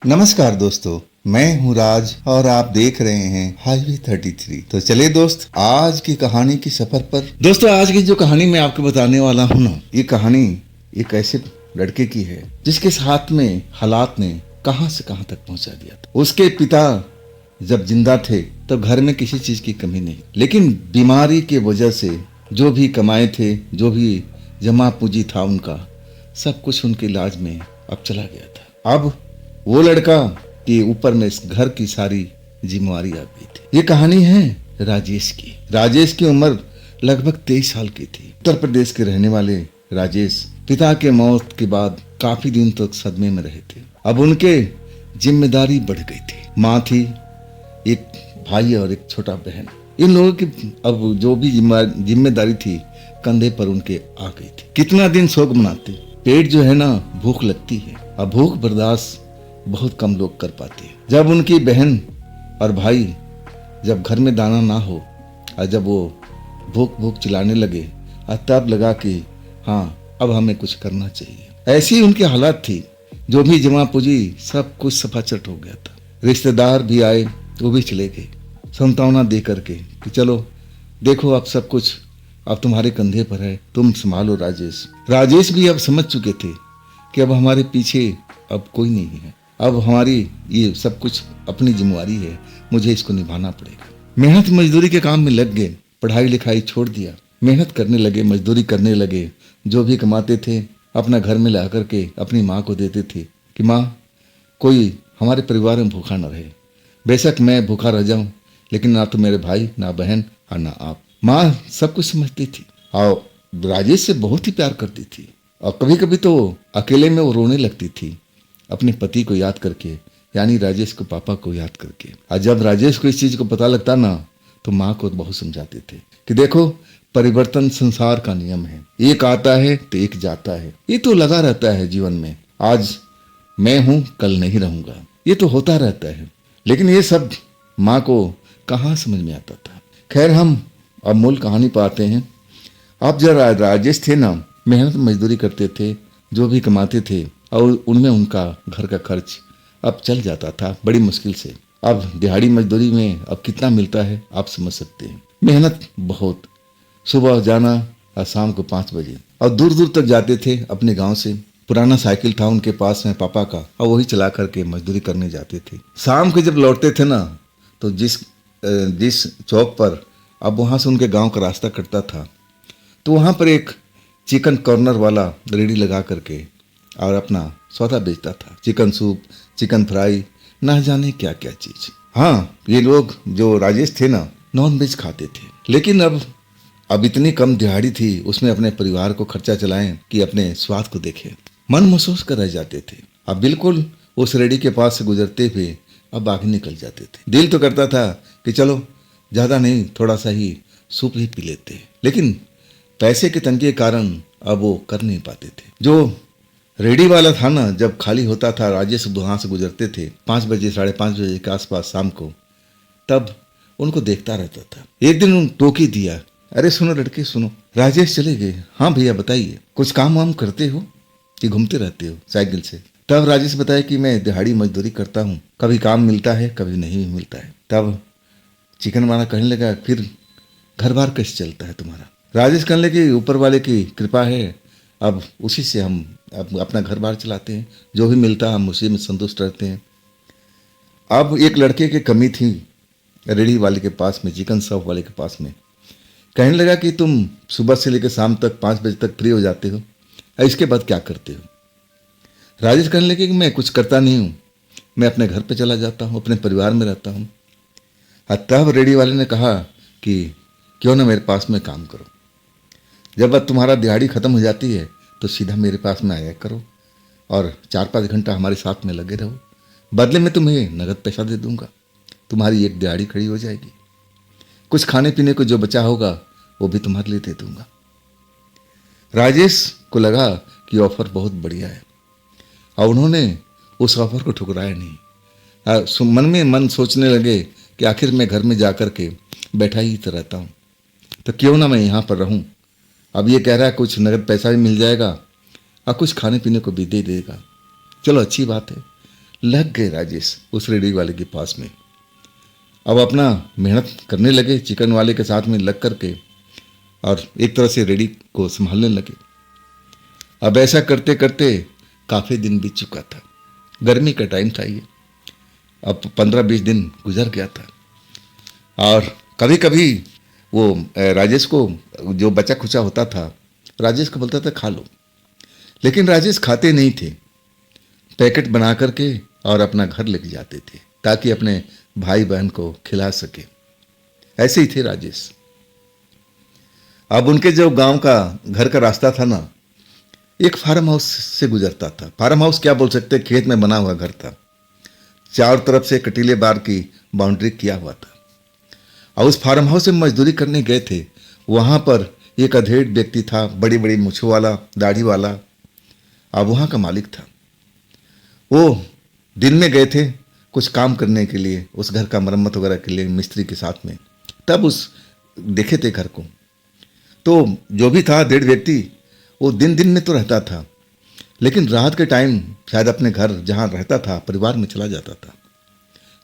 नमस्कार दोस्तों, मैं हूँ राज और आप देख रहे हैं हाईवे 33। तो चले दोस्त, आज की कहानी की सफर पर। दोस्तों, आज की जो कहानी मैं आपको बताने वाला हूँ ना, ये कहानी एक ऐसे लड़के की है जिसके साथ में हालात ने कहां से कहां तक पहुंचा दिया था। उसके पिता जब जिंदा थे तब घर में किसी चीज की कमी नहीं, लेकिन बीमारी के वजह से जो भी कमाए थे, जो भी जमा पूंजी था उनका, सब कुछ उनके इलाज में अब चला गया था। अब वो लड़का के ऊपर में इस घर की सारी जिम्मेवारी आ गई थी। ये कहानी है राजेश की। राजेश की उम्र लगभग 23 साल की थी। उत्तर प्रदेश के रहने वाले राजेश पिता के मौत के बाद काफी दिन तक सदमे में रहे थे। अब उनके जिम्मेदारी बढ़ गई थी। माँ थी, एक भाई और एक छोटा बहन। इन लोगों की अब जो भी जिम्मेदारी थी कंधे पर उनके आ गई थी। कितना दिन शोक मनाते। पेट जो है ना, भूख लगती है। अब भूख बर्दाश्त बहुत कम लोग कर पाते हैं। जब उनकी बहन और भाई जब घर में दाना ना हो और जब वो भूख भूख चिल्लाने लगे, तब लगा कि हाँ, अब हमें कुछ करना चाहिए। ऐसी ही उनकी हालात थी। जो भी जमा पूंजी सब कुछ सफाचट हो गया था। रिश्तेदार भी आए, वो भी चले गए सांत्वना दे करके कि चलो देखो, अब सब कुछ अब तुम्हारे कंधे पर है, तुम संभालो राजेश। राजेश भी अब समझ चुके थे कि अब हमारे पीछे अब कोई नहीं है। अब हमारी ये सब कुछ अपनी जिम्मेवारी है, मुझे इसको निभाना पड़ेगा। मेहनत मजदूरी के काम में लग गए, पढ़ाई लिखाई छोड़ दिया, मेहनत करने लगे, मजदूरी करने लगे। जो भी कमाते थे अपना घर में ला करके अपनी माँ को देते थे कि माँ, कोई हमारे परिवार में भूखा न रहे। बेशक मैं भूखा रह जाऊं, लेकिन ना तो मेरे भाई, ना बहन और ना आप। माँ सब कुछ समझती थी और राजेश से बहुत ही प्यार करती थी। और कभी कभी तो अकेले में वो रोने लगती थी अपने पति को याद करके, यानी राजेश को पापा को याद करके। और जब राजेश को इस चीज को पता लगता ना, तो माँ को बहुत समझाते थे कि देखो, परिवर्तन संसार का नियम है। एक आता है तो एक जाता है। ये तो लगा रहता है जीवन में। आज मैं हूं, कल नहीं रहूंगा, ये तो होता रहता है। लेकिन ये सब माँ को कहाँ समझ में आता था। खैर, हम अब मूल कहानी पर आते हैं। अब जब राजेश थे ना, मेहनत मजदूरी करते थे, जो भी कमाते थे और उनमें उनका घर का खर्च अब चल जाता था बड़ी मुश्किल से। अब दिहाड़ी मजदूरी में अब कितना मिलता है आप समझ सकते हैं। मेहनत बहुत, सुबह जाना और शाम को 5 बजे, और दूर दूर तक जाते थे अपने गांव से। पुराना साइकिल था उनके पास में पापा का, और वही चला करके मजदूरी करने जाते थे। शाम को जब लौटते थे ना, तो जिस चौक पर अब वहाँ से उनके गांव का रास्ता कटता था, तो वहाँ पर एक चिकन कॉर्नर वाला रेडी लगा करके और अपना सौदा बेचता था। चिकन सूप, चिकन फ्राई, ना जाने क्या क्या चीज। हाँ, ये लोग जो राजेश थे ना, नॉन वेज खाते थे। लेकिन अब इतनी कम दिहाड़ी थी, उसमें अपने परिवार को खर्चा चलाएं कि अपने स्वाद को देखें। मन महसूस कर रह जाते थे। अब बिल्कुल उस रेडी के पास से गुजरते हुए अब आगे निकल जाते थे। दिल तो करता था कि चलो ज्यादा नहीं, थोड़ा सा ही सूप ही पी लेते, लेकिन पैसे के तंगी के कारण अब वो कर नहीं पाते थे। जो रेडी वाला था ना, जब खाली होता था, राजेश वहां से गुजरते थे 5 बजे, 5:30 बजे के आसपास शाम को, तब उनको देखता रहता था। एक दिन उन टोकी दिया, अरे सुनो लड़के सुनो। राजेश चले गए। हाँ भैया बताइए, कुछ काम वाम करते हो कि घूमते रहते हो साइकिल से? तब राजेश बताया कि मैं दिहाड़ी मजदूरी करता हूँ, कभी काम मिलता है, कभी नहीं भी मिलता है। तब चिकन वाला कहने लगा, फिर घर बार कैसे चलता है तुम्हारा? राजेश कहने लगे, ऊपर वाले की कृपा है, अब उसी से हम अपना घर बार चलाते हैं, जो भी मिलता है हम उसी में संतुष्ट रहते हैं। अब एक लड़के की कमी थी रेडी वाले के पास में, चिकन शॉप वाले के पास में। कहने लगा कि तुम सुबह से लेकर शाम तक 5 बजे तक फ्री हो जाते हो, इसके बाद क्या करते हो? राजेश कहने लगे कि मैं कुछ करता नहीं हूँ, मैं अपने घर पे चला जाता हूँ, अपने परिवार में रहता हूँ। तब रेडी वाले ने कहा कि क्यों ना मेरे पास में काम करो, जब तुम्हारा दिहाड़ी खत्म हो जाती है तो सीधा मेरे पास में आया करो और 4-5 घंटा हमारे साथ में लगे रहो। बदले में तुम्हें नगद पैसा दे दूंगा, तुम्हारी एक दिहाड़ी खड़ी हो जाएगी। कुछ खाने पीने को जो बचा होगा वो भी तुम्हारे लिए दे दूंगा। राजेश को लगा कि ऑफर बहुत बढ़िया है और उन्होंने उस ऑफर को ठुकराया नहीं। मन में मन सोचने लगे कि आखिर मैं घर में जाकर के बैठा ही तो रहता हूँ, तो क्यों ना मैं यहाँ पर रहूँ। अब ये कह रहा है कुछ नगद पैसा भी मिल जाएगा और कुछ खाने पीने को भी दे देगा, चलो अच्छी बात है। लग गए राजेश उस रेडी वाले के पास में। अब अपना मेहनत करने लगे चिकन वाले के साथ में लग करके, और एक तरह से रेडी को संभालने लगे। अब ऐसा करते करते काफ़ी दिन बीत चुका था। गर्मी का टाइम था ये। अब 15-20 दिन गुजर गया था। और कभी कभी वो राजेश को जो बचा खुचा होता था, राजेश को बोलता था खा लो, लेकिन राजेश खाते नहीं थे। पैकेट बना करके और अपना घर लेके जाते थे ताकि अपने भाई बहन को खिला सके। ऐसे ही थे राजेश। अब उनके जो गांव का घर का रास्ता था ना, एक फार्म हाउस से गुजरता था। फार्म हाउस क्या बोल सकते, खेत में बना हुआ घर था। चारों तरफ से कटीले बार की बाउंड्री किया हुआ था। और उस फार्म हाउस में मजदूरी करने गए थे। वहाँ पर एक अधेड़ व्यक्ति था, बड़ी बड़ी मूँछों वाला, दाढ़ी वाला। अब वहाँ का मालिक था। वो दिन में गए थे कुछ काम करने के लिए, उस घर का मरम्मत वगैरह के लिए मिस्त्री के साथ में। तब उस देखे थे घर को। तो जो भी था अधेड़ व्यक्ति, वो दिन दिन में तो रहता था, लेकिन रात के टाइम शायद अपने घर जहाँ रहता था परिवार में चला जाता था।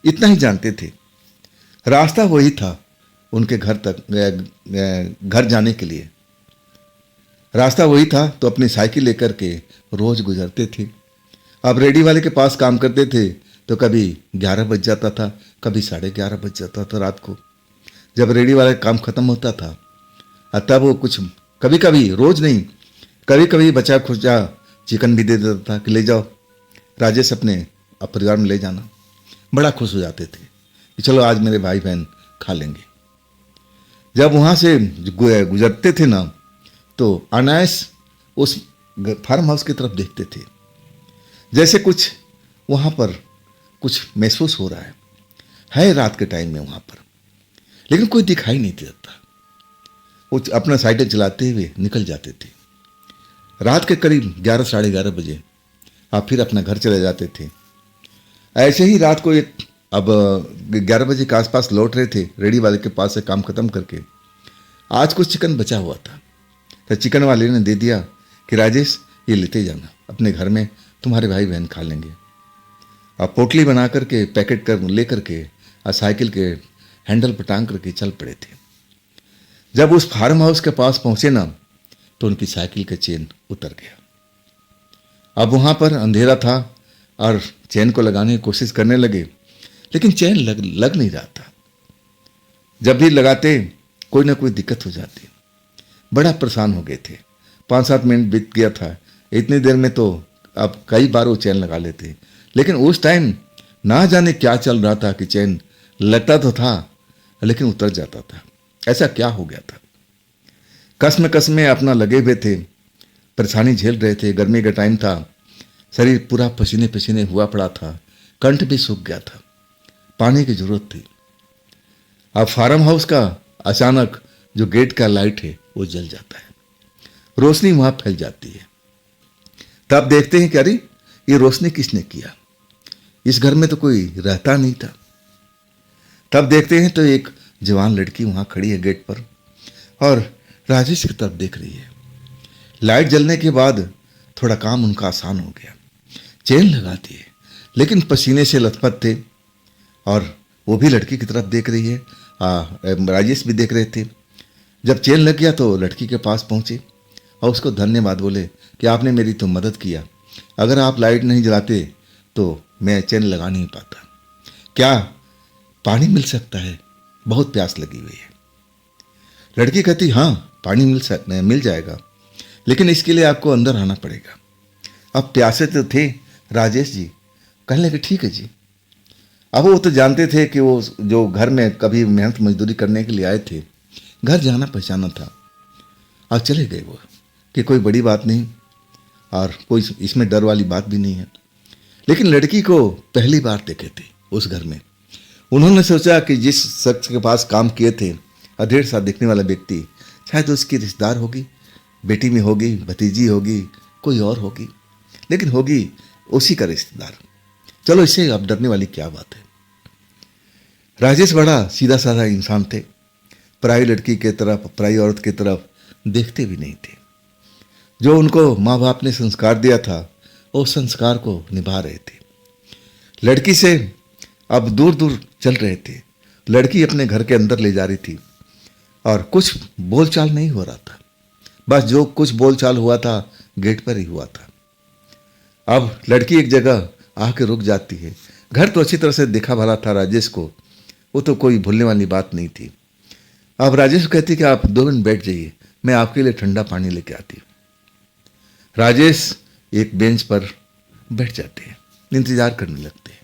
इतना ही जानते थे। रास्ता वही था उनके घर तक, घर जाने के लिए रास्ता वही था। तो अपनी साइकिल लेकर के रोज गुजरते थे। अब रेडी वाले के पास काम करते थे तो कभी 11 बज जाता था, कभी 11:30 बज जाता था रात को, जब रेडी वाला काम खत्म होता था। तब वो कुछ कभी कभी, रोज नहीं, कभी कभी बचा खुचा चिकन भी दे देता था कि ले जाओ राजेश, अपने परिवार में ले जाना। बड़ा खुश हो जाते थे कि चलो आज मेरे भाई बहन खा लेंगे। जब वहाँ से गुजरते थे ना, तो अनायास उस फार्म हाउस की तरफ देखते थे, जैसे कुछ वहाँ पर कुछ महसूस हो रहा है रात के टाइम में वहाँ पर, लेकिन कोई दिखाई नहीं देता। वो अपना साइकिल चलाते हुए निकल जाते थे। रात के करीब 11-11:30 बजे आप फिर अपना घर चले जाते थे। ऐसे ही रात को एक, अब 11 बजे के आसपास लौट रहे थे रेडी वाले के पास से काम खत्म करके। आज कुछ चिकन बचा हुआ था, तो चिकन वाले ने दे दिया कि राजेश ये लेते जाना, अपने घर में तुम्हारे भाई बहन खा लेंगे। अब पोटली बना करके पैकेट कर ले करके और साइकिल के हैंडल पर टांग करके चल पड़े थे। जब उस फार्म हाउस के पास पहुंचे ना, तो उनकी साइकिल का चेन उतर गया। अब वहाँ पर अंधेरा था और चेन को लगाने की कोशिश करने लगे, लेकिन चेन लग नहीं रहा था। जब भी लगाते कोई ना कोई दिक्कत हो जाती। बड़ा परेशान हो गए थे। 5-7 मिनट बीत गया था। इतनी देर में तो अब कई बार वो चेन लगा लेते, लेकिन उस टाइम ना जाने क्या चल रहा था कि चेन लगता तो था लेकिन उतर जाता था। ऐसा क्या हो गया था? कसम अपना लगे हुए थे, परेशानी झेल रहे थे। गर्मी का टाइम था, शरीर पूरा पसीने पसीने हुआ पड़ा था, कंठ भी सूख गया था, पानी की जरूरत थी। अब फार्म हाउस का अचानक जो गेट का लाइट है वो जल जाता है, रोशनी वहां फैल जाती है। तब देखते हैं कि अरे ये रोशनी किसने किया, इस घर में तो कोई रहता नहीं था। तब देखते हैं तो एक जवान लड़की वहां खड़ी है गेट पर और राजेश की तरफ देख रही है। लाइट जलने के बाद थोड़ा काम उनका आसान हो गया। चेन लगा दी है, लेकिन पसीने से लथपथ थे और वो भी लड़की की तरफ देख रही है। राजेश भी देख रहे थे। जब चेन लग गया तो लड़की के पास पहुंचे और उसको धन्यवाद बोले कि आपने मेरी तो मदद किया, अगर आप लाइट नहीं जलाते तो मैं चेन लगा नहीं पाता। क्या पानी मिल सकता है? बहुत प्यास लगी हुई है। लड़की कहती हाँ पानी मिल जाएगा, लेकिन इसके लिए आपको अंदर आना पड़ेगा। अब प्यासे तो थे राजेश जी, कहने लगे ठीक है जी। अब वो तो जानते थे कि वो जो घर में कभी मेहनत मजदूरी करने के लिए आए थे, घर जाना पहचाना था। और चले गए वो कि कोई बड़ी बात नहीं और कोई इसमें डर वाली बात भी नहीं है। लेकिन लड़की को पहली बार देखे थे उस घर में। उन्होंने सोचा कि जिस शख्स के पास काम किए थे, 1.5 साल दिखने वाला व्यक्ति, शायद उसकी रिश्तेदार होगी, बेटी में होगी, भतीजी होगी, कोई और होगी, लेकिन होगी उसी का रिश्तेदार। चलो इससे अब डरने वाली क्या बात है। राजेश बड़ा सीधा साधा इंसान थे, पराई लड़की के तरफ, पराई औरत की तरफ देखते भी नहीं थे। जो उनको माँ बाप ने संस्कार दिया था, वो संस्कार को निभा रहे थे। लड़की से अब दूर दूर चल रहे थे। लड़की अपने घर के अंदर ले जा रही थी और कुछ बोलचाल नहीं हो रहा था। बस जो कुछ बोलचाल हुआ था गेट पर ही हुआ था। अब लड़की एक जगह आके रुक जाती है। घर तो अच्छी तरह से देखा भला था राजेश को, वो तो कोई भूलने वाली बात नहीं थी। अब राजेश कहती कि आप 2 मिनट बैठ जाइए, मैं आपके लिए ठंडा पानी लेके आती हूँ। राजेश एक बेंच पर बैठ जाते हैं, इंतजार करने लगते हैं।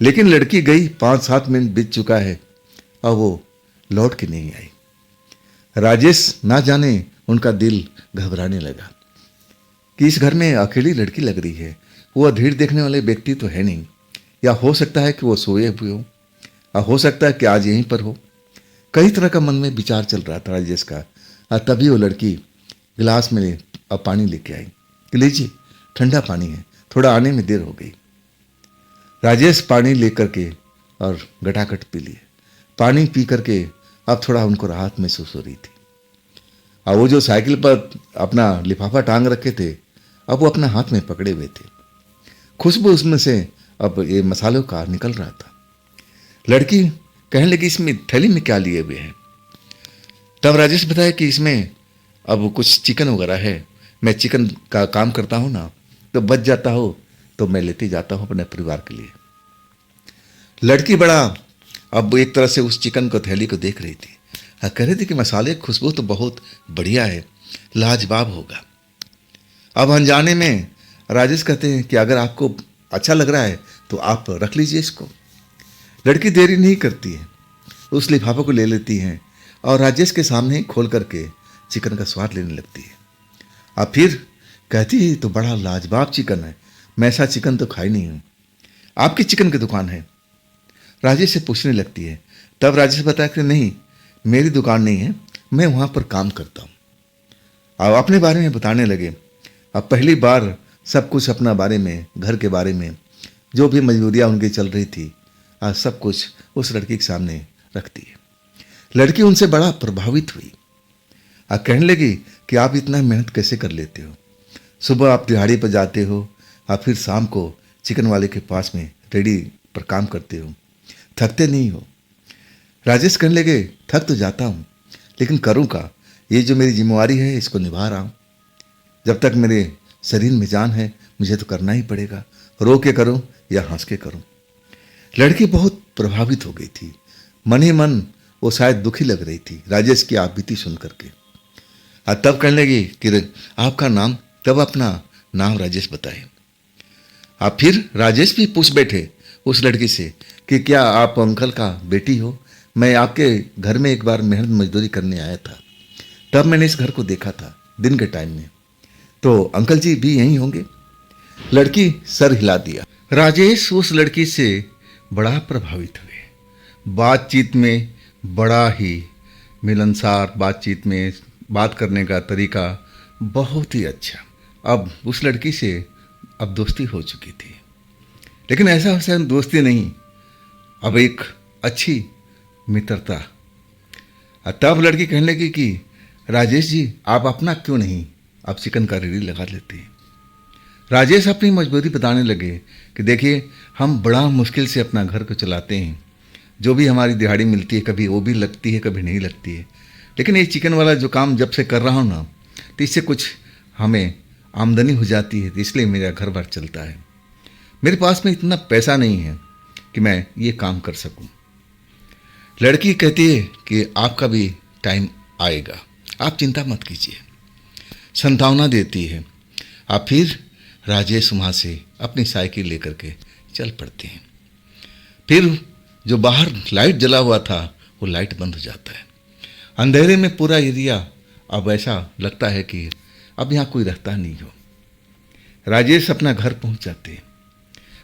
लेकिन लड़की गई, 5-7 मिनट बीत चुका है और वो लौट के नहीं आई। राजेश ना जाने उनका दिल घबराने लगा कि इस घर में अकेली लड़की लग रही है, वो अधीर देखने वाले व्यक्ति तो है नहीं, या हो सकता है कि वो सोए हुए हो, या हो सकता है कि आज यहीं पर हो। कई तरह का मन में विचार चल रहा था राजेश का। और तभी वो लड़की गिलास में अब पानी लेके आई कि लीजिए ठंडा पानी है, थोड़ा आने में देर हो गई। राजेश पानी लेकर के और गटागट पी लिए। पानी पी करके अब थोड़ा उनको राहत महसूस हो रही थी। और वो जो साइकिल पर अपना लिफाफा टांग रखे थे, अब वो अपना हाथ में पकड़े हुए थे। खुशबू उसमें से अब ये मसालों का निकल रहा था। लड़की कहने लगी इसमें थैली में क्या लिए हुए हैं। तब राजेश बताया कि इसमें अब कुछ चिकन वगैरह है, मैं चिकन का काम करता हूँ ना, तो बच जाता हो तो मैं लेते जाता हूँ अपने परिवार के लिए। लड़की बड़ा अब एक तरह से उस चिकन को थैली को देख रही थी। कह रही थी कि मसाले खुशबू तो बहुत बढ़िया है, लाजवाब होगा। अब अनजाने में राजेश कहते हैं कि अगर आपको अच्छा लग रहा है तो आप रख लीजिए इसको। लड़की देरी नहीं करती है, उस लिफाफे को ले लेती हैं और राजेश के सामने ही खोल करके चिकन का स्वाद लेने लगती है। अब फिर कहती है तो बड़ा लाजवाब चिकन है, मैं ऐसा चिकन तो खाई नहीं हूँ, आपकी चिकन की दुकान है? राजेश से पूछने लगती है। तब राजेश बताया कि नहीं, मेरी दुकान नहीं है, मैं वहाँ पर काम करता हूँ। अब अपने बारे में बताने लगे। अब पहली बार सब कुछ अपना बारे में, घर के बारे में, जो भी मजबूरियाँ उनकी चल रही थी, आज सब कुछ उस लड़की के सामने रखती है। लड़की उनसे बड़ा प्रभावित हुई और कहने लगी कि आप इतना मेहनत कैसे कर लेते हो? सुबह आप दिहाड़ी पर जाते हो और फिर शाम को चिकन वाले के पास में रेडी पर काम करते हो, थकते नहीं हो? राजेश कहने लगे थक तो जाता हूँ, लेकिन करूँ का? ये जो मेरी जिम्मेवारी है इसको निभा रहा हूँ। जब तक मेरे शरीर में जान है मुझे तो करना ही पड़ेगा, रो के करूँ या हंस के करूँ। लड़की बहुत प्रभावित हो गई थी। मन ही मन वो शायद दुखी लग रही थी राजेश की आप बीती सुन करके। और तब कहने लगी कि आपका नाम? तब अपना नाम राजेश बताए। आप फिर राजेश भी पूछ बैठे उस लड़की से कि क्या आप अंकल का बेटी हो? मैं आपके घर में एक बार मेहनत मजदूरी करने आया था, तब मैंने इस घर को देखा था दिन के टाइम में, तो अंकल जी भी यहीं होंगे? लड़की सर हिला दिया। राजेश उस लड़की से बड़ा प्रभावित हुए। बातचीत में बड़ा ही मिलनसार, बातचीत में बात करने का तरीका बहुत ही अच्छा। अब उस लड़की से अब दोस्ती हो चुकी थी, लेकिन ऐसा वैसा दोस्ती नहीं, अब एक अच्छी मित्रता। तब लड़की कहने लगी कि राजेश जी आप अपना क्यों नहीं आप चिकन का रेडी लगा लेते हैं। राजेश अपनी मजबूरी बताने लगे कि देखिए हम बड़ा मुश्किल से अपना घर को चलाते हैं, जो भी हमारी दिहाड़ी मिलती है कभी वो भी लगती है कभी नहीं लगती है, लेकिन ये चिकन वाला जो काम जब से कर रहा हूँ ना, तो इससे कुछ हमें आमदनी हो जाती है, तो इसलिए मेरा घर बार चलता है। मेरे पास में इतना पैसा नहीं है कि मैं ये काम कर सकूं। लड़की कहती है कि आपका भी टाइम आएगा, आप चिंता मत कीजिए, संतावना देती है। आप फिर राजेश वहाँ से अपनी साइकिल लेकर के चल पड़ते हैं। फिर जो बाहर लाइट जला हुआ था वो लाइट बंद हो जाता है। अंधेरे में पूरा एरिया अब ऐसा लगता है कि अब यहाँ कोई रहता नहीं हो। राजेश अपना घर पहुँच जाते हैं।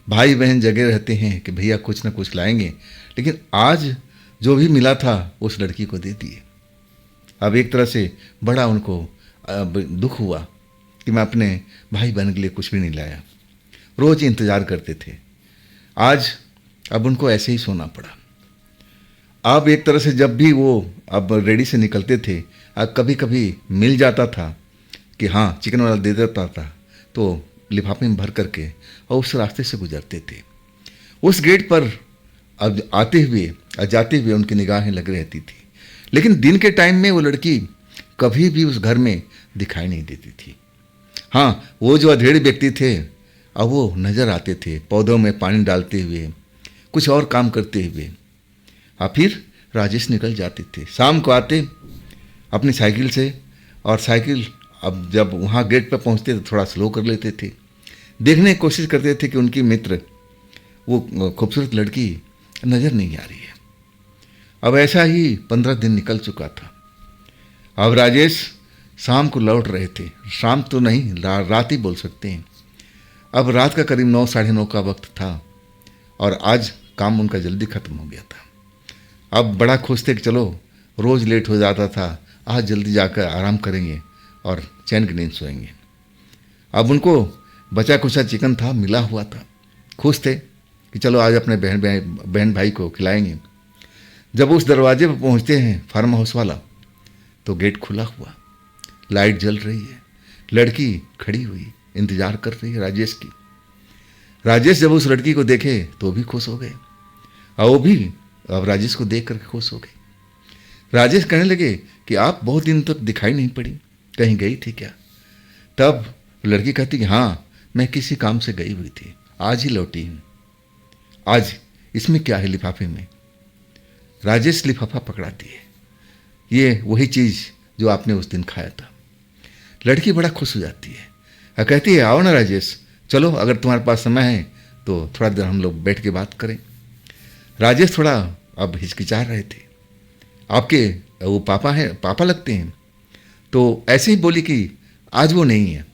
भाई बहन जगे रहते हैं कि भैया कुछ ना कुछ लाएंगे, लेकिन आज जो भी मिला था उस लड़की को दे दिए। अब एक तरह से बड़ा उनको दुख हुआ कि मैं अपने भाई बहन के लिए कुछ भी नहीं लाया। रोज़ इंतज़ार करते थे, आज अब उनको ऐसे ही सोना पड़ा। अब एक तरह से जब भी वो अब रेडी से निकलते थे, अब कभी कभी मिल जाता था कि हाँ चिकन वाला दे देता था, तो लिफाफे में भर करके और उस रास्ते से गुजरते थे। उस गेट पर अब आते हुए और जाते हुए उनकी निगाहें लग रहती थी, लेकिन दिन के टाइम में वो लड़की कभी भी उस घर में दिखाई नहीं देती थी। हाँ, वो जो अधेड़ व्यक्ति थे अब वो नज़र आते थे, पौधों में पानी डालते हुए, कुछ और काम करते हुए। और फिर राजेश निकल जाते थे। शाम को आते अपनी साइकिल से, और साइकिल अब जब वहाँ गेट पर पहुँचते तो थोड़ा स्लो कर लेते थे, देखने की कोशिश करते थे कि उनकी मित्र वो खूबसूरत लड़की नज़र नहीं आ रही है। अब ऐसा ही 15 दिन निकल चुका था। अब राजेश शाम को लौट रहे थे, शाम तो नहीं रात ही बोल सकते हैं। अब रात का करीब 9 साढ़े 9 का वक्त था और आज काम उनका जल्दी ख़त्म हो गया था। अब बड़ा खुश थे कि चलो, रोज़ लेट हो जाता था, आज जल्दी जाकर आराम करेंगे और चैन की नींद सोएंगे। अब उनको बचा कुचा चिकन था, मिला हुआ था, खुश थे कि चलो आज अपने बहन भाई को खिलाएंगे। जब उस दरवाजे पर पहुंचते हैं फार्म हाउस वाला, तो गेट खुला हुआ, लाइट जल रही है, लड़की खड़ी हुई इंतजार कर रही है राजेश की। राजेश जब उस लड़की को देखे तो भी खुश हो गए और वो भी अब राजेश को देख करके खुश हो गई। राजेश कहने लगे कि आप बहुत दिन तक दिखाई नहीं पड़ी, कहीं गई थी क्या? तब लड़की कहती कि हाँ, मैं किसी काम से गई हुई थी, आज ही लौटी हूँ। आज इसमें क्या है लिफाफे में? राजेश लिफाफा पकड़ाती है, ये वही चीज़ जो आपने उस दिन खाया था। लड़की बड़ा खुश हो जाती है और कहती है आओ ना राजेश, चलो अगर तुम्हारे पास समय है तो थोड़ा देर हम लोग बैठ के बात करें। राजेश थोड़ा अब हिचकिचा रहे थे, आपके वो पापा लगते हैं। तो ऐसे ही बोली कि आज वो नहीं है,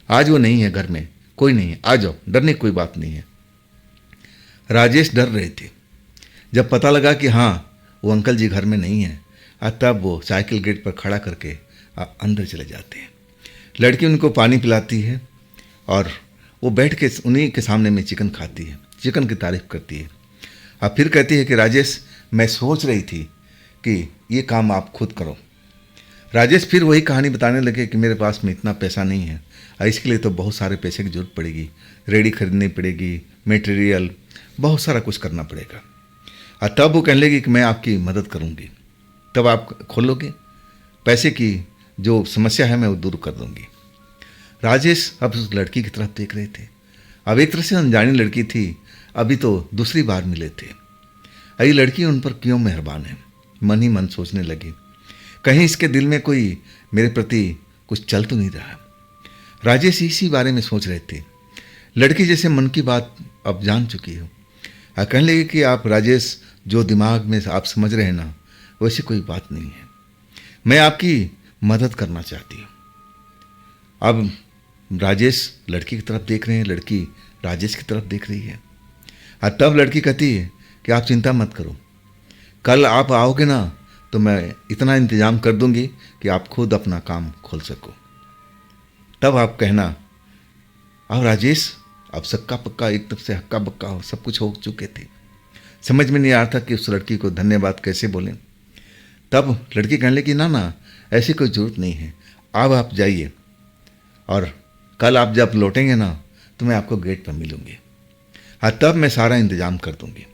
आज वो नहीं है, घर में कोई नहीं है, आ जाओ, डरने की कोई बात नहीं है। राजेश डर रहे थे। जब पता लगा कि हाँ वो अंकल जी घर में नहीं है, तब वो साइकिल गेट पर खड़ा करके अंदर चले जाते हैं। लड़की उनको पानी पिलाती है और वो बैठ के उन्हीं के सामने में चिकन खाती है, चिकन की तारीफ करती है और फिर कहती है कि राजेश, मैं सोच रही थी कि ये काम आप खुद करो। राजेश फिर वही कहानी बताने लगे कि मेरे पास में इतना पैसा नहीं है और इसके लिए तो बहुत सारे पैसे की जरूरत पड़ेगी, रेडी खरीदनी पड़ेगी, मटेरियल, बहुत सारा कुछ करना पड़ेगा। और तब वो कहने लगी कि मैं आपकी मदद करूँगी, तब आप खोलोगे, पैसे की जो समस्या है मैं वो दूर कर दूँगी। राजेश अब उस लड़की की तरफ देख रहे थे। अब एक तरह से अनजानी लड़की थी, अभी तो दूसरी बार मिले थे। ये लड़की उन पर क्यों मेहरबान है, मन ही मन सोचने लगे, कहीं इसके दिल में कोई मेरे प्रति कुछ चल तो नहीं रहा। राजेश इसी बारे में सोच रहे थे। लड़की जैसे मन की बात अब जान चुकी हो, कहने लगे कि आप राजेश, जो दिमाग में आप समझ रहे हैं ना, वैसी कोई बात नहीं है, मैं आपकी मदद करना चाहती हूँ। अब राजेश लड़की की तरफ देख रहे हैं, लड़की राजेश की तरफ देख रही है। और तब लड़की कहती है कि आप चिंता मत करो, कल आप आओगे ना तो मैं इतना इंतज़ाम कर दूंगी कि आप खुद अपना काम खोल सको। तब आप कहना। अब राजेश अब सक्का पक्का एक तरफ से हक्का बक्का हो, सब कुछ हो चुके थे, समझ में नहीं आ रहा था कि उस लड़की को धन्यवाद कैसे बोलें। तब लड़की कहने लगी ना ना, ऐसी कोई ज़रूरत नहीं है, अब आप जाइए और कल आप जब लौटेंगे ना तो मैं आपको गेट पर मिलूंगी और तब मैं सारा इंतज़ाम कर दूंगी।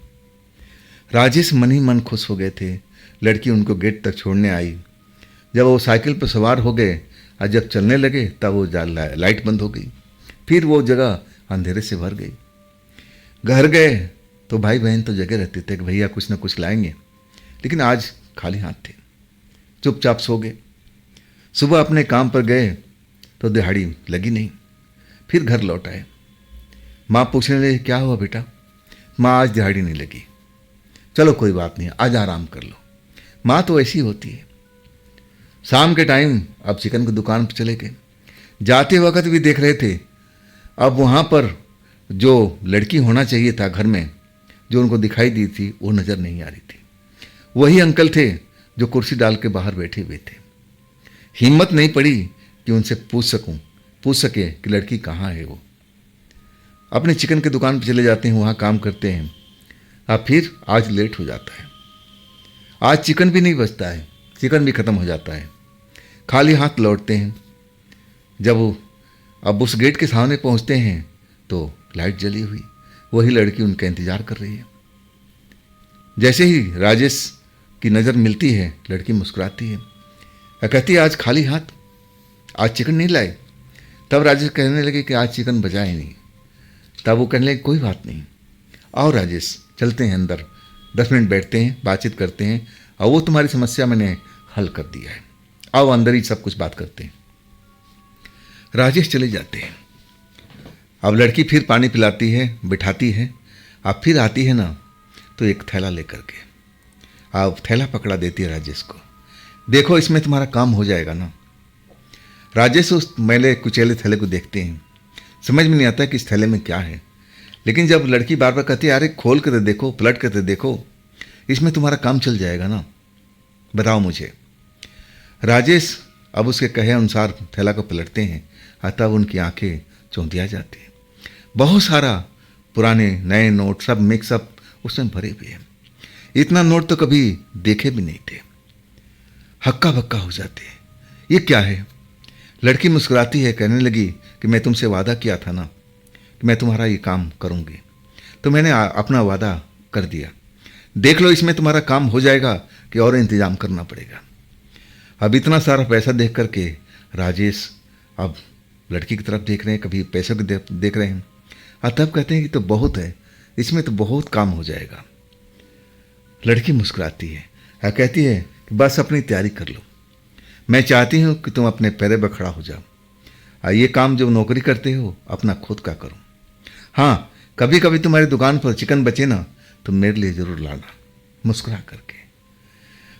राजेश मन ही मन खुश हो गए थे। लड़की उनको गेट तक छोड़ने आई। जब वो साइकिल पर सवार हो गए और जब चलने लगे तब वो लाइट बंद हो गई, फिर वो जगह अंधेरे से भर गई। घर गए तो भाई बहन तो जगह रहते थे कि भैया कुछ ना कुछ लाएंगे, लेकिन आज खाली हाथ थे, चुपचाप सो गए। सुबह अपने काम पर गए तो दिहाड़ी लगी नहीं, फिर घर लौट आए। माँ पूछने लगी क्या हुआ बेटा? माँ आज दिहाड़ी नहीं लगी। चलो कोई बात नहीं, आज आराम कर लो। माँ तो ऐसी होती है। शाम के टाइम अब चिकन की दुकान पर चले गए। जाते वक्त भी देख रहे थे, अब वहाँ पर जो लड़की होना चाहिए था घर में, जो उनको दिखाई दी थी, वो नज़र नहीं आ रही थी। वही अंकल थे जो कुर्सी डाल के बाहर बैठे हुए थे। हिम्मत नहीं पड़ी कि उनसे पूछ सके कि लड़की कहाँ है। वो अपने चिकन की दुकान पर चले जाते हैं, वहाँ काम करते हैं। अब फिर आज लेट हो जाता है, आज चिकन भी नहीं बचता है, चिकन भी ख़त्म हो जाता है। खाली हाथ लौटते हैं। जब वो अब उस गेट के सामने पहुँचते हैं तो लाइट जली हुई, वही लड़की उनका इंतजार कर रही है। जैसे ही राजेश की नज़र मिलती है, लड़की मुस्कुराती है और कहती है, आज खाली हाथ, आज चिकन नहीं लाए। तब राजेश कहने लगे कि आज चिकन बचा ही नहीं। तब वो कहने लगे, कोई बात नहीं, आओ राजेश, चलते हैं अंदर, 10 मिनट बैठते हैं, बातचीत करते हैं, और वो तुम्हारी समस्या मैंने हल कर दिया है, आओ अंदर ही सब कुछ बात करते हैं। राजेश चले जाते हैं। अब लड़की फिर पानी पिलाती है, बिठाती है, अब फिर आती है ना तो एक थैला लेकर के अब थैला पकड़ा देती है राजेश को। देखो, इसमें तुम्हारा काम हो जाएगा ना। राजेश उस मैले कुचेले थैले को देखते हैं, समझ में नहीं आता कि इस थैले में क्या है। लेकिन जब लड़की बार बार कहती है, अरे खोल कर देखो, पलट कर देखो, इसमें तुम्हारा काम चल जाएगा ना, बताओ मुझे। राजेश अब उसके कहे अनुसार थैला को पलटते हैं, तब उनकी आंखें चौंधिया जाती हैं। बहुत सारा पुराने नए नोट सब मिक्सअप उसमें भरे हुए हैं। इतना नोट तो कभी देखे भी नहीं थे। हक्का बक्का हो जाते हैं, ये क्या है। लड़की मुस्कुराती है, कहने लगी कि मैं तुमसे वादा किया था ना कि मैं तुम्हारा ये काम करूँगी, तो मैंने अपना वादा कर दिया। देख लो, इसमें तुम्हारा काम हो जाएगा कि और इंतज़ाम करना पड़ेगा। अब इतना सारा पैसा देख करके राजेश अब लड़की की तरफ देख रहे हैं, कभी पैसे को देख रहे हैं, और तब कहते हैं कि तो बहुत है, इसमें तो बहुत काम हो जाएगा। लड़की मुस्कुराती है और कहती है कि बस अपनी तैयारी कर लो, मैं चाहती हूँ कि तुम अपने पैरों पर खड़ा हो जाओ, और ये काम जो नौकरी करते हो अपना खुद का करो। हाँ, कभी कभी तुम्हारी दुकान पर चिकन बचे ना तो मेरे लिए ज़रूर लाना। मुस्कुरा करके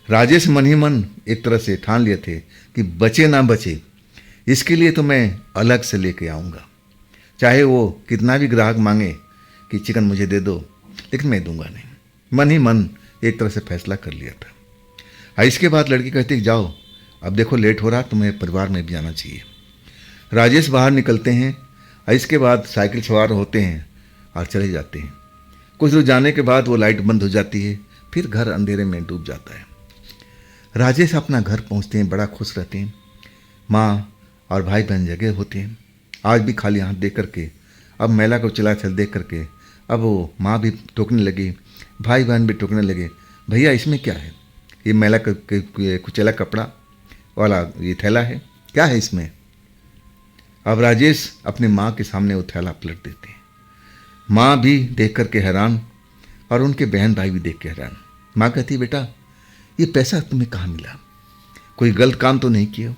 राजेश मन ही मन एक तरह से ठान लिए थे कि बचे ना बचे, इसके लिए तो मैं अलग से लेके आऊँगा, चाहे वो कितना भी ग्राहक मांगे कि चिकन मुझे दे दो, लेकिन मैं दूंगा नहीं। मन ही मन एक तरह से फैसला कर लिया था। और इसके बाद लड़की कहती, जाओ, अब देखो लेट हो रहा, तुम्हें परिवार में भी जाना चाहिए। राजेश बाहर निकलते हैं और इसके बाद साइकिल सवार होते हैं और चले जाते हैं। कुछ दूर जाने के बाद वो लाइट बंद हो जाती है, फिर घर अंधेरे में डूब जाता है। राजेश अपना घर पहुंचते हैं, बड़ा खुश रहते हैं। माँ और भाई बहन जगह होते हैं, आज भी खाली हाथ देख करके, अब मेला को चला चल देख करके, अब वो माँ भी टोकने लगी, भाई बहन भी टोकने लगे, भैया इसमें क्या है, ये मेला कुचेला कपड़ा वाला ये थैला है, क्या है इसमें। अब राजेश अपने माँ के सामने वो थैला पलट देते हैं। माँ भी देख करके हैरान और उनके बहन भाई भी देख के हैरान। माँ कहती, बेटा ये पैसा तुम्हें कहाँ मिला, कोई गलत काम तो नहीं किया।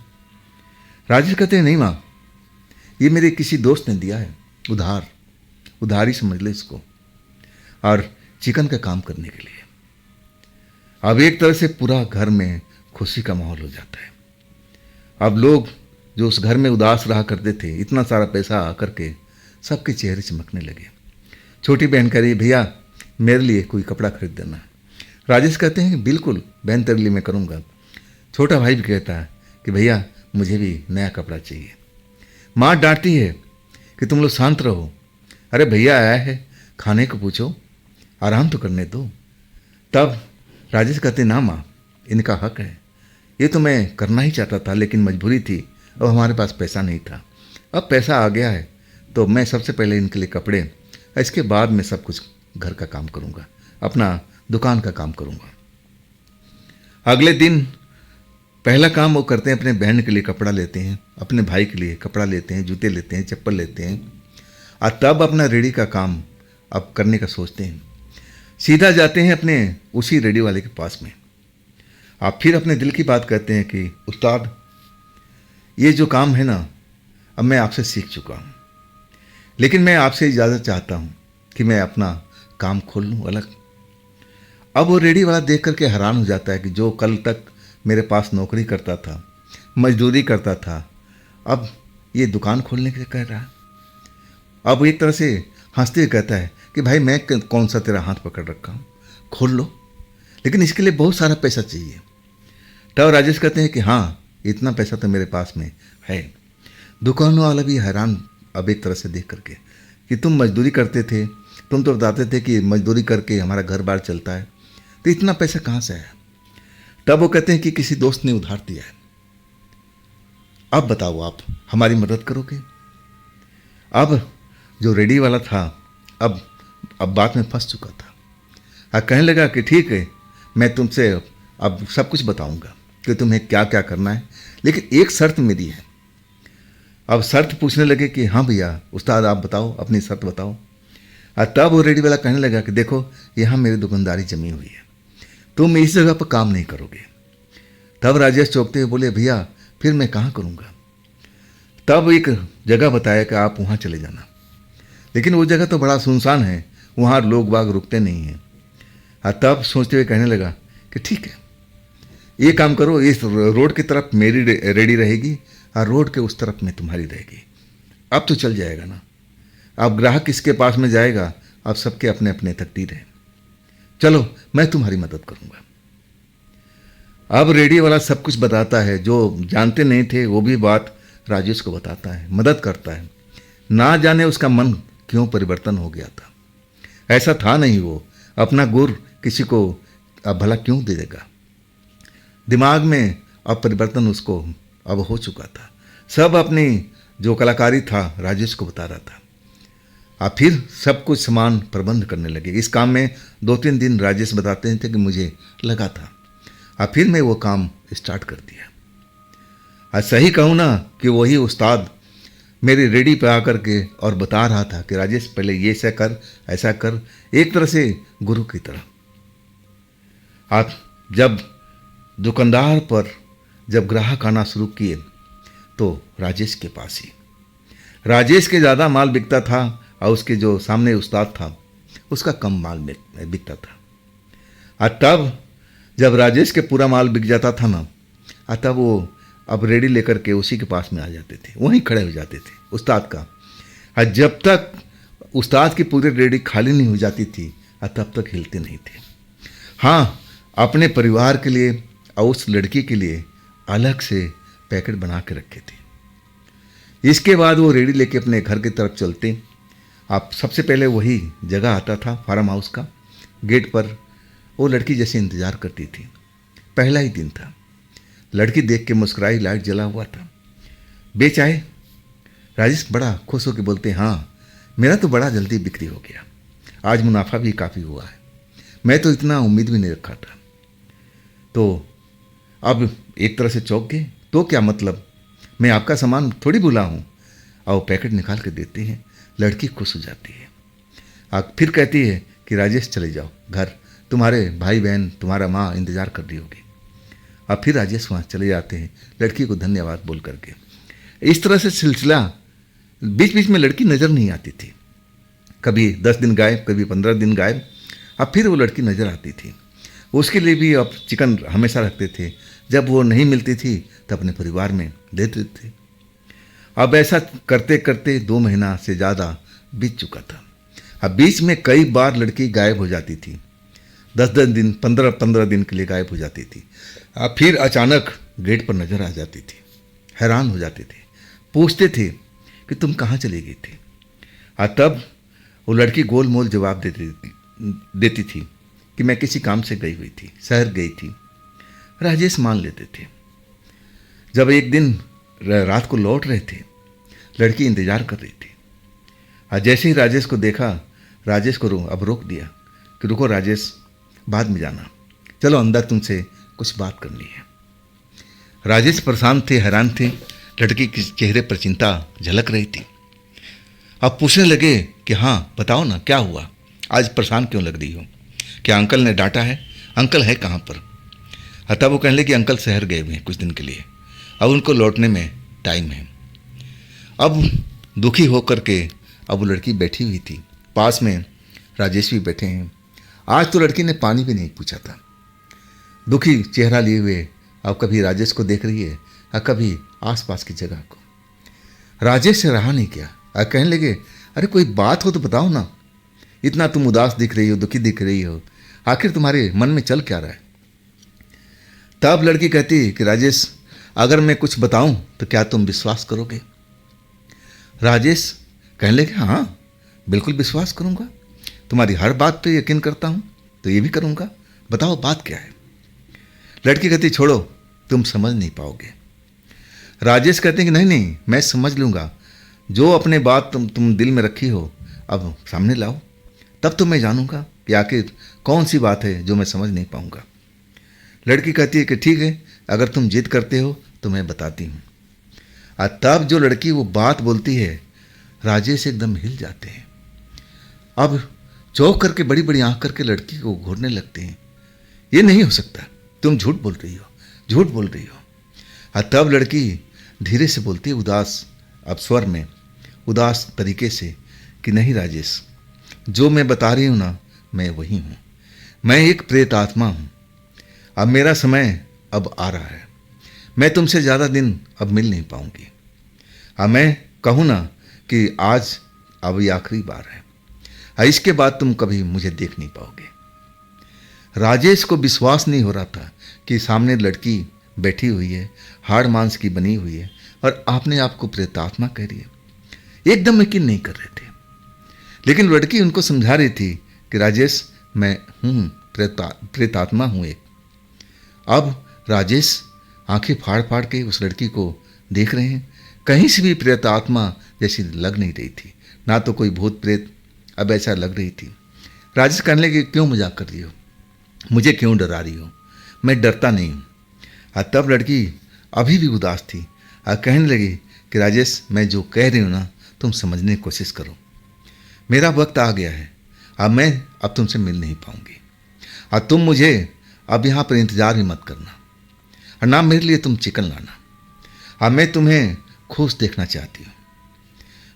राजेश कहते हैं, नहीं माँ, ये मेरे किसी दोस्त ने दिया है, उधार ही समझ ले इसको, और चिकन का काम करने के लिए। अब एक तरह से पूरा घर में खुशी का माहौल हो जाता है। अब लोग जो उस घर में उदास रहा करते थे, इतना सारा पैसा आकर के सबके चेहरे चमकने लगे। छोटी बहन कह रही, भैया मेरे लिए कोई कपड़ा खरीद देना। राजेश कहते हैं, बिल्कुल बहन तेरे लिए मैं करूँगा। छोटा भाई भी कहता है कि भैया मुझे भी नया कपड़ा चाहिए। माँ डांटती है कि तुम लोग शांत रहो, अरे भैया आया है, खाने को पूछो, आराम तो करने दो। तब राजेश कहते, ना माँ, इनका हक है, ये तो मैं करना ही चाहता था, लेकिन मजबूरी थी और हमारे पास पैसा नहीं था। अब पैसा आ गया है तो मैं सबसे पहले इनके लिए कपड़े, इसके बाद मैं सब कुछ घर का काम करूँगा, अपना दुकान का काम करूँगा। अगले दिन पहला काम वो करते हैं, अपने बहन के लिए कपड़ा लेते हैं, अपने भाई के लिए कपड़ा लेते हैं, जूते लेते हैं, चप्पल लेते हैं, और तब अपना रेडी का काम अब करने का सोचते हैं। सीधा जाते हैं अपने उसी रेडी वाले के पास में। आप फिर अपने दिल की बात कहते हैं कि उस्ताद, ये जो काम है ना, अब मैं आपसे सीख चुका हूँ, लेकिन मैं आपसे इजाज़त चाहता हूँ कि मैं अपना काम खोल लूँ अलग। अब वो रेडी वाला देख करके हैरान हो जाता है कि जो कल तक मेरे पास नौकरी करता था, मजदूरी करता था, अब ये दुकान खोलने के लिए कह रहा है। अब एक तरह से हंसते हुए कहता है कि भाई मैं कौन सा तेरा हाथ पकड़ रखा हूँ, खोल लो, लेकिन इसके लिए बहुत सारा पैसा चाहिए। तब राजेश कहते हैं कि हाँ, इतना पैसा तो मेरे पास में है। दुकान वाला भी हैरान अब एक तरह से देख करके कि तुम मजदूरी करते थे, तुम तो बताते थे कि मजदूरी करके हमारा घर बार चलता है, तो इतना पैसा कहाँ से आया। तब वो कहते हैं कि किसी दोस्त ने उधार दिया है, अब बताओ आप हमारी मदद करोगे। अब जो रेडी वाला था अब अब बात में फंस चुका था। कहने लगा कि ठीक है, मैं तुमसे अब सब कुछ बताऊंगा कि तुम्हें क्या क्या करना है, लेकिन एक शर्त मेरी है। अब शर्त पूछने लगे कि हाँ भैया उस्ताद आप बताओ, अपनी शर्त बताओ। तब वो रेडी वाला कहने लगा कि देखो यहाँ मेरी दुकानदारी जमी हुई है, तुम इस जगह पर काम नहीं करोगे। तब राजेश चौंकते हुए बोले भैया फिर मैं कहाँ करूँगा। तब एक जगह बताया कि आप वहाँ चले जाना, लेकिन वो जगह तो बड़ा सुनसान है, वहाँ लोग बाग रुकते नहीं हैं। तब सोचते हुए कहने लगा कि ठीक है, ये काम करो, इस रोड की तरफ मेरी रेडी रहेगी और रोड के उस तरफ में तुम्हारी रहेगी। अब तो चल जाएगा ना, अब ग्राहक किसके पास में जाएगा, अब सबके अपने अपने तकदीर है, चलो मैं तुम्हारी मदद करूँगा। अब रेडी वाला सब कुछ बताता है, जो जानते नहीं थे वो भी बात राजेश को बताता है, मदद करता है। ना जाने उसका मन क्यों परिवर्तन हो गया था। ऐसा था नहीं, वो अपना गुर किसी को अब भला क्यों दे देगा। दिमाग में अब परिवर्तन उसको अब हो चुका था। सब अपनी जो कलाकारी था राजेश को बता रहा था। अब फिर सब कुछ सामान प्रबंध करने लगे। इस काम में 2-3 दिन राजेश बताते थे कि मुझे लगा था। अब फिर मैं वो काम स्टार्ट कर दिया। आज सही कहूँ ना कि वही उस्ताद मेरी रेडी पे आकर के और बता रहा था कि राजेश पहले ये ऐसा कर, एक तरह से गुरु की तरह। आप जब दुकानदार पर जब ग्राहक आना शुरू किए तो राजेश के पास ही, राजेश के ज़्यादा माल बिकता था और उसके जो सामने उस्ताद था उसका कम माल बिकता था। और तब जब राजेश के पूरा माल बिक जाता था ना, तब वो अब रेडी लेकर के उसी के पास में आ जाते थे, वहीं खड़े हो जाते थे उस्ताद का। और जब तक उस्ताद की पूरी रेडी खाली नहीं हो जाती थी तब तक हिलते नहीं थे। हाँ, अपने परिवार के लिए और उस लड़की के लिए अलग से पैकेट बना के रखे थे। इसके बाद वो रेडी लेके अपने घर की तरफ चलते। आप सबसे पहले वही जगह आता था फार्म हाउस का, गेट पर वो लड़की जैसे इंतज़ार करती थी। पहला ही दिन था, लड़की देख के मुस्कुराई, लाइट जला हुआ था। बेच आए? राजेश बड़ा खुश होकर बोलते हाँ, मेरा तो बड़ा जल्दी बिक्री हो गया, आज मुनाफा भी काफ़ी हुआ है, मैं तो इतना उम्मीद भी नहीं रखा था। तो अब एक तरह से चौंक गए, तो क्या मतलब, मैं आपका सामान थोड़ी भूला हूँ। और पैकेट निकाल के देते हैं, लड़की खुश हो जाती है। अब फिर कहती है कि राजेश चले जाओ घर, तुम्हारे भाई बहन तुम्हारा माँ इंतज़ार कर रही होगी। अब फिर राजेश वहाँ चले जाते हैं लड़की को धन्यवाद बोल करके। इस तरह से सिलसिला, बीच बीच में लड़की नज़र नहीं आती थी, कभी 10 दिन गायब, कभी 15 दिन गायब। अब फिर वो लड़की नज़र आती थी। उसके लिए भी अब चिकन हमेशा रखते थे, जब वो नहीं मिलती थी तो अपने परिवार में दे देते थे। अब ऐसा करते करते 2 महीना से ज़्यादा बीत चुका था। अब बीच में कई बार लड़की गायब हो जाती थी, 10-10 दिन, 15-15 दिन के लिए गायब हो जाती थी। अब फिर अचानक गेट पर नज़र आ जाती थी। हैरान हो जाते थे, पूछते थे कि तुम कहाँ चली गई थी। तब वो लड़की गोल मोल जवाब देती थी कि मैं किसी काम से गई हुई थी, शहर गई थी। राजेश मान लेते थे। जब एक दिन रात को लौट रहे थे, लड़की इंतज़ार कर रही थी। और जैसे ही राजेश को देखा, राजेश को अब रोक दिया कि रुको राजेश, बाद में जाना, चलो अंदर तुमसे कुछ बात करनी है। राजेश परेशान थे, हैरान थे, लड़की के चेहरे पर चिंता झलक रही थी। अब पूछने लगे कि हाँ बताओ ना, क्या हुआ, आज परेशान क्यों लग रही हो, क्या अंकल ने डांटा है, अंकल है कहाँ पर। तब वो कहने लगे कि अंकल शहर गए हुए हैं कुछ दिन के लिए, अब उनको लौटने में टाइम है। अब दुखी होकर के अब वो लड़की बैठी हुई थी, पास में राजेश भी बैठे हैं। आज तो लड़की ने पानी भी नहीं पूछा था, दुखी चेहरा लिए हुए अब कभी राजेश को देख रही है और कभी आसपास की जगह को। राजेश से रहा नहीं गया और कहने लगे अरे कोई बात हो तो बताओ ना, इतना तुम उदास दिख रही हो, दुखी दिख रही हो, आखिर तुम्हारे मन में चल क्या रहा है। तब लड़की कहती कि राजेश अगर मैं कुछ बताऊं तो क्या तुम विश्वास करोगे। राजेश कहने लगे हाँ बिल्कुल विश्वास करूंगा, तुम्हारी हर बात पे यकीन करता हूं, तो ये भी करूंगा, बताओ बात क्या है। लड़की कहती छोड़ो, तुम समझ नहीं पाओगे। राजेश कहते हैं कि नहीं नहीं मैं समझ लूँगा, जो अपने बात तुम दिल में रखी हो अब सामने लाओ। तब तो मैं जानूंगा कि आखिर कौन सी बात है जो मैं समझ नहीं पाऊंगा। लड़की कहती है कि ठीक है, अगर तुम जिद करते हो तो मैं बताती हूँ। और तब जो लड़की वो बात बोलती है, राजेश एकदम हिल जाते हैं। अब चौंक करके बड़ी बड़ी आंख करके लड़की को घूरने लगते हैं। ये नहीं हो सकता, तुम झूठ बोल रही हो, झूठ बोल रही हो। और तब लड़की धीरे से बोलती है, उदास अब स्वर में, उदास तरीके से, कि नहीं राजेश, जो मैं बता रही हूँ ना, मैं वही हूँ। मैं एक प्रेत आत्मा हूँ। अब मेरा समय अब आ रहा है। मैं तुमसे ज़्यादा दिन अब मिल नहीं पाऊंगी। अब मैं कहूँ ना कि आज अब ये आखिरी बार है, इसके बाद तुम कभी मुझे देख नहीं पाओगे। राजेश को विश्वास नहीं हो रहा था कि सामने लड़की बैठी हुई है, हाड़ मांस की बनी हुई है, और आपने आपको प्रेतात्मा कह रही है। एकदम यकीन नहीं कर रहे थे। लेकिन लड़की उनको समझा रही थी कि राजेश, मैं हूँ, प्रेतात्मा हूँ एक। अब राजेश आंखें फाड़ फाड़ के उस लड़की को देख रहे हैं। कहीं से भी प्रेतात्मा जैसी लग नहीं रही थी, ना तो कोई भूत प्रेत अब ऐसा लग रही थी। राजेश कहने लगे, क्यों मजाक कर रही हो, मुझे क्यों डरा रही हो, मैं डरता नहीं हूँ। और तब लड़की अभी भी उदास थी और कहने लगी कि राजेश, मैं जो कह रही हूँ ना, तुम समझने की कोशिश करो। मेरा वक्त आ गया है, अब तुमसे मिल नहीं पाऊंगी, और तुम मुझे अब यहाँ पर इंतज़ार भी मत करना, और ना मेरे लिए तुम चिकन लाना। अब मैं तुम्हें खुश देखना चाहती हूँ।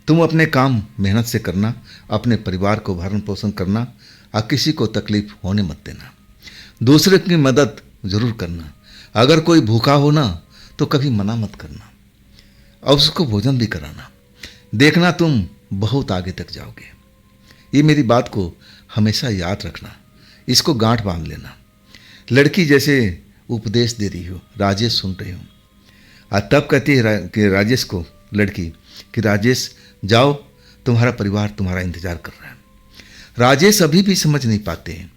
तुम अपने काम मेहनत से करना, अपने परिवार को भरण पोषण करना, और किसी को तकलीफ होने मत देना। दूसरे की मदद ज़रूर करना। अगर कोई भूखा हो ना, तो कभी मना मत करना, और उसको भोजन भी कराना। देखना तुम बहुत आगे तक जाओगे। ये मेरी बात को हमेशा याद रखना, इसको गांठ बांध लेना। लड़की जैसे उपदेश दे रही हो, राजेश सुन रहे हो। और तब कहती है कि राजेश को लड़की कि राजेश जाओ, तुम्हारा परिवार तुम्हारा इंतजार कर रहा है। राजेश अभी भी समझ नहीं पाते हैं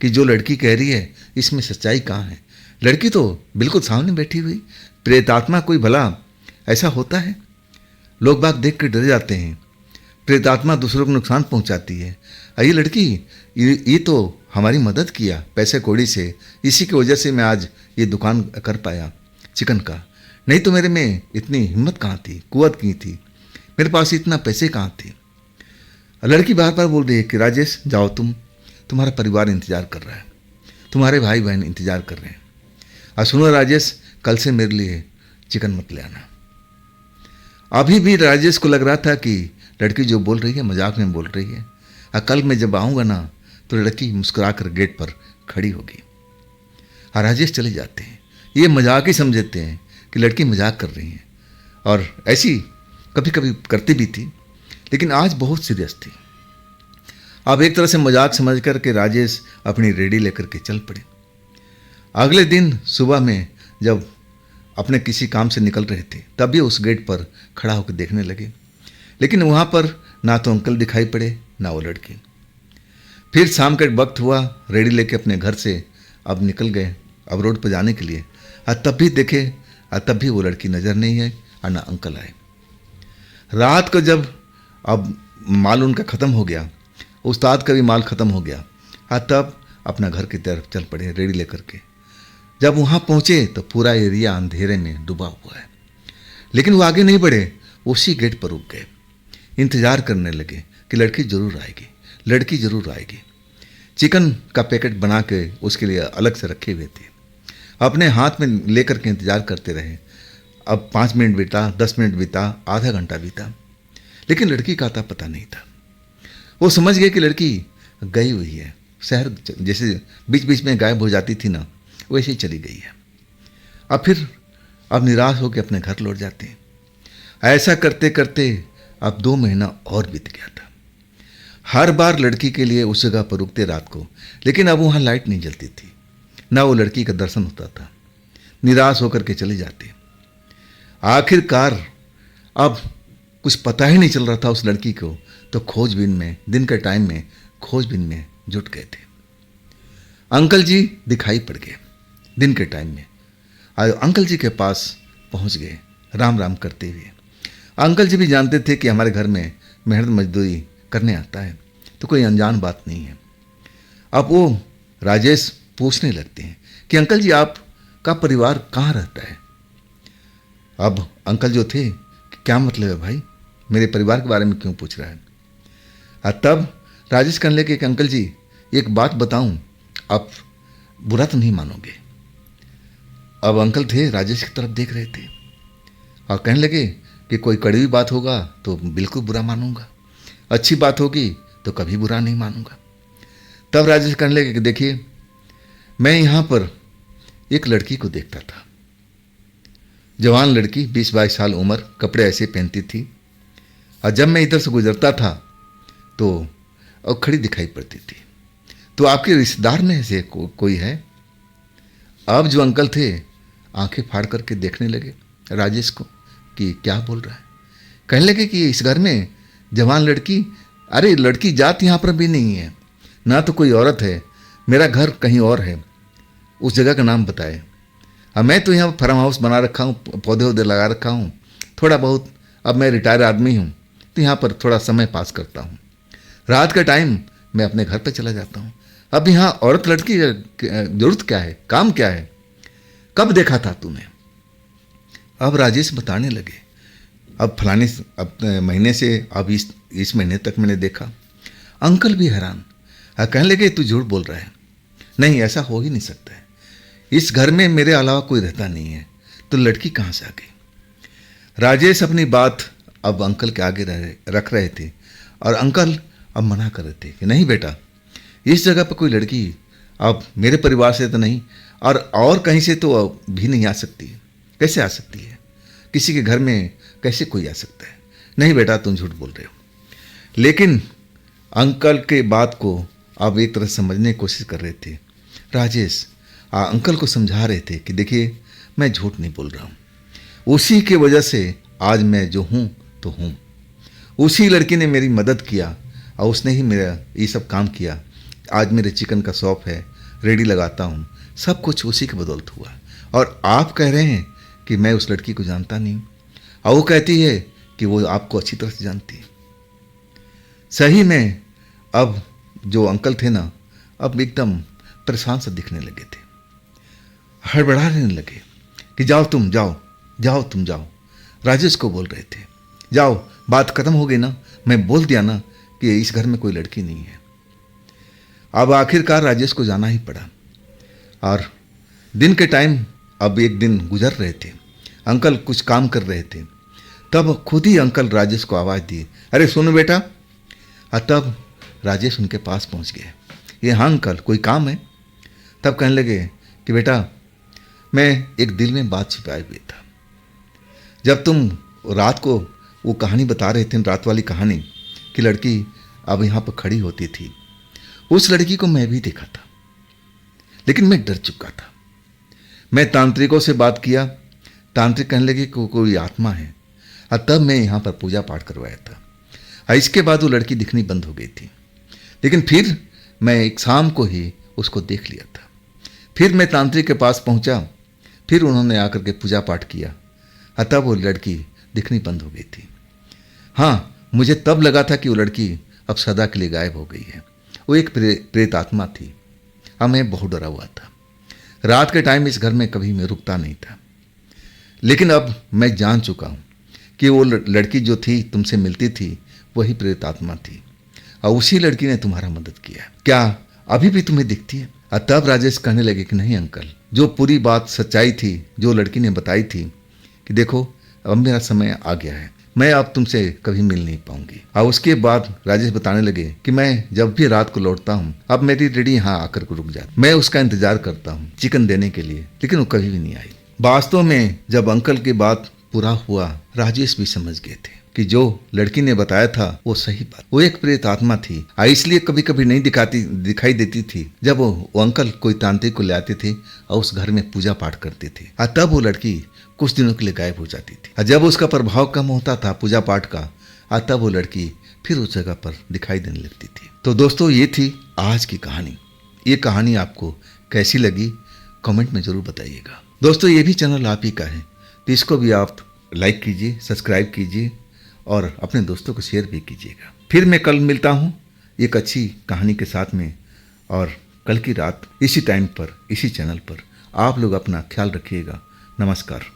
कि जो लड़की कह रही है इसमें सच्चाई कहाँ है। लड़की तो बिल्कुल सामने बैठी हुई, प्रेतात्मा कोई भला ऐसा होता है? लोग बाग देख कर डर जाते हैं। प्रेतात्मा दूसरों को नुकसान पहुंचाती है। ये लड़की ये तो हमारी मदद किया पैसे कौड़ी से, इसी की वजह से मैं आज ये दुकान कर पाया चिकन का। नहीं तो मेरे में इतनी हिम्मत कहाँ थी, कुव्वत की थी, मेरे पास इतना पैसे कहाँ थे। लड़की बार बार बोल रही है कि राजेश जाओ, तुम्हारा परिवार इंतजार कर रहा है, तुम्हारे भाई बहन इंतजार कर रहे हैं। और सुनो राजेश, कल से मेरे लिए चिकन मत ले आना। अभी भी राजेश को लग रहा था कि लड़की जो बोल रही है मजाक में बोल रही है, और कल मैं जब आऊँगा ना तो लड़की मुस्कुरा कर गेट पर खड़ी होगी। और राजेश चले जाते हैं। ये मजाक ही समझते हैं कि लड़की मजाक कर रही है, और ऐसी कभी कभी करती भी थी, लेकिन आज बहुत सीरियस थी। अब एक तरह से मजाक समझ कर के राजेश अपनी रेडी लेकर के चल पड़े। अगले दिन सुबह में जब अपने किसी काम से निकल रहे थे, तब भी उस गेट पर खड़ा होकर देखने लगे, लेकिन वहाँ पर ना तो अंकल दिखाई पड़े ना वो लड़की। फिर शाम का वक्त हुआ, रेडी लेके अपने घर से अब निकल गए अब रोड पर जाने के लिए, और तब भी देखे, और तब भी वो लड़की नज़र नहीं है और ना अंकल आए। रात को जब अब माल उनका ख़त्म हो गया, उस्ताद का भी माल ख़त्म हो गया, और तब अपना घर की तरफ चल पड़े रेडी लेकर के। जब वहाँ पहुँचे तो पूरा एरिया अंधेरे में डूबा हुआ है, लेकिन वो आगे नहीं बढ़े, उसी गेट पर रुक गए। इंतज़ार करने लगे कि लड़की ज़रूर आएगी, लड़की ज़रूर आएगी। चिकन का पैकेट बना के उसके लिए अलग से रखे हुए थे, अपने हाथ में लेकर के इंतज़ार करते रहे। अब 5 मिनट बीता, 10 मिनट बीता, आधा घंटा बीता, लेकिन लड़की का आता पता नहीं था। वो समझ गए कि लड़की गई हुई है, शहर जैसे बीच बीच में गायब हो जाती थी ना, वैसे ही चली गई है। अब निराश होकर अपने घर लौट जाते हैं। ऐसा करते करते अब 2 महीना और बीत गया था। हर बार लड़की के लिए उस जगह पर रुकते रात को, लेकिन अब वहाँ लाइट नहीं जलती थी, ना वो लड़की का दर्शन होता था। निराश होकर के चले जाते। आखिरकार अब कुछ पता ही नहीं चल रहा था उस लड़की को, तो खोजबीन में, दिन के टाइम में खोजबीन में जुट गए थे। अंकल जी दिखाई पड़ गए दिन के टाइम में, अंकल जी के पास पहुंच गए राम राम करते हुए। अंकल जी भी जानते थे कि हमारे घर में मेहनत मजदूरी करने आता है, तो तो कोई अनजान बात नहीं है। अब वो राजेश पूछने लगते हैं कि अंकल जी आपका परिवार कहाँ रहता है। अब अंकल जो थे कि क्या मतलब है भाई, मेरे परिवार के बारे में क्यों पूछ रहा है। तब राजेश कहने लगे कि अंकल जी एक बात बताऊं, आप बुरा तो नहीं मानोगे। अब अंकल थे राजेश की तरफ देख रहे थे और कहने लगे कि कोई कड़वी बात होगा तो बिल्कुल बुरा मानूंगा, अच्छी बात होगी तो कभी बुरा नहीं मानूंगा। तब राजेश कहने लगे कि देखिए, मैं यहाँ पर एक लड़की को देखता था, जवान लड़की, 20-22 साल उम्र, कपड़े ऐसे पहनती थी, और जब मैं इधर से गुजरता था तो और खड़ी दिखाई पड़ती थी। तो आपके रिश्तेदार में से कोई है? अब जो अंकल थे आंखें फाड़ करके देखने लगे राजेश को कि क्या बोल रहा है। कहने लगे कि इस घर में जवान लड़की, अरे लड़की जात यहाँ पर भी नहीं है, ना तो कोई औरत है, मेरा घर कहीं और है, उस जगह का नाम बताए। अब मैं तो यहाँ फार्म हाउस बना रखा हूँ, पौधे वौधे लगा रखा हूँ थोड़ा बहुत, अब मैं रिटायर आदमी हूँ तो यहाँ पर थोड़ा समय पास करता हूँ, रात का टाइम मैं अपने घर पर चला जाता हूँ। अब यहाँ औरत लड़की जरूरत क्या है, काम क्या है, कब देखा था तूने? अब राजेश बताने लगे, अब फलाने अब महीने से अब इस महीने तक मैंने देखा। अंकल भी हैरान, कहने लगे तू झूठ बोल रहा है, नहीं ऐसा हो ही नहीं सकता है, इस घर में मेरे अलावा कोई रहता नहीं है, तो लड़की कहाँ से आ गई? राजेश अपनी बात अब अंकल के आगे रख रहे थे और अंकल अब मना कर रहे थे कि नहीं बेटा, इस जगह पर कोई लड़की अब मेरे परिवार से तो नहीं और कहीं से तो भी नहीं आ सकती। कैसे आ सकती है? किसी के घर में कैसे कोई आ सकता है? नहीं बेटा तुम झूठ बोल रहे हो। लेकिन अंकल के बात को अब एक तरह समझने की कोशिश कर रहे थे राजेश, अंकल को समझा रहे थे कि देखिए मैं झूठ नहीं बोल रहा हूँ, उसी के वजह से आज मैं जो हूँ तो हूँ, उसी लड़की ने मेरी मदद किया और उसने ही मेरा ये सब काम किया। आज मेरे चिकन का शॉप है, रेडी लगाता हूँ, सब कुछ उसी के बदौलत हुआ। और आप कह रहे हैं कि मैं उस लड़की को जानता नहीं, और वो कहती है कि वो आपको अच्छी तरह से जानती है। सही में अब जो अंकल थे ना, अब एकदम परेशान सा दिखने लगे थे, हड़बड़ाने लगे कि जाओ तुम जाओ, जाओ तुम जाओ। राजेश को बोल रहे थे जाओ, बात खत्म हो गई ना, मैं बोल दिया ना कि इस घर में कोई लड़की नहीं है। अब आखिरकार राजेश को जाना ही पड़ा। और दिन के टाइम अब एक दिन गुजर रहे थे, अंकल कुछ काम कर रहे थे, तब खुद ही अंकल राजेश को आवाज़ दी, अरे सुनो बेटा। और तब राजेश उनके पास पहुंच गए, ये हाँ अंकल कोई काम है? तब कहने लगे कि बेटा मैं एक दिल में बात छिपाए हुए था, जब तुम रात को वो कहानी बता रहे थे, रात वाली कहानी कि लड़की अब यहाँ पर खड़ी होती थी, उस लड़की को मैं भी देखा था, लेकिन मैं डर चुका था। मैं तांत्रिकों से बात किया, तांत्रिक कहने लगे कि कोई आत्मा है, और तब मैं यहाँ पर पूजा पाठ करवाया था। और इसके बाद वो लड़की दिखनी बंद हो गई थी, लेकिन फिर मैं एक शाम को ही उसको देख लिया था। फिर मैं तांत्रिक के पास पहुँचा, फिर उन्होंने आकर के पूजा पाठ किया, और तब वो लड़की दिखनी बंद हो गई थी। हाँ, मुझे तब लगा था कि वो लड़की अब सदा के लिए गायब हो गई है, वो एक प्रेत आत्मा थी। अब मैं बहुत डरा हुआ था, रात के टाइम इस घर में कभी मैं रुकता नहीं था, लेकिन अब मैं जान चुका हूँ कि वो लड़की जो थी तुमसे मिलती थी वही प्रेत आत्मा थी, और उसी लड़की ने तुम्हारा मदद किया। क्या अभी भी तुम्हें दिखती है? और तब राजेश कहने लगे कि नहीं अंकल, जो पूरी बात सच्चाई थी, जो लड़की ने बताई थी कि देखो अब मेरा समय आ गया है, मैं अब तुमसे कभी मिल नहीं पाऊंगी। और उसके बाद राजेश बताने लगे कि मैं जब भी रात को लौटता हूँ, अब मेरी रेडी यहाँ आकर के रुक जाती, मैं उसका इंतजार करता हूँ चिकन देने के लिए, लेकिन वो कभी भी नहीं आई। वास्तव में जब अंकल की बात पूरा हुआ, राजेश भी समझ गए थे कि जो लड़की ने बताया था वो सही बात, वो एक प्रेत आत्मा थी, इसलिए कभी कभी नहीं दिखाई देती थी। जब वो अंकल कोई तांत्रिक को ले आते थे और उस घर में पूजा पाठ करते थे, और तब वो लड़की कुछ दिनों के लिए गायब हो जाती थी। और जब उसका प्रभाव कम होता था पूजा पाठ का, और तब वो लड़की फिर उस जगह पर दिखाई देने लगती थी। तो दोस्तों ये थी आज की कहानी। ये कहानी आपको कैसी लगी कमेंट में जरूर बताइएगा। दोस्तों ये भी चैनल आप ही का है, तो इसको भी आप लाइक कीजिए, सब्सक्राइब कीजिए और अपने दोस्तों को शेयर भी कीजिएगा। फिर मैं कल मिलता हूँ एक अच्छी कहानी के साथ में, और कल की रात इसी टाइम पर, इसी चैनल पर। आप लोग अपना ख्याल रखिएगा। नमस्कार।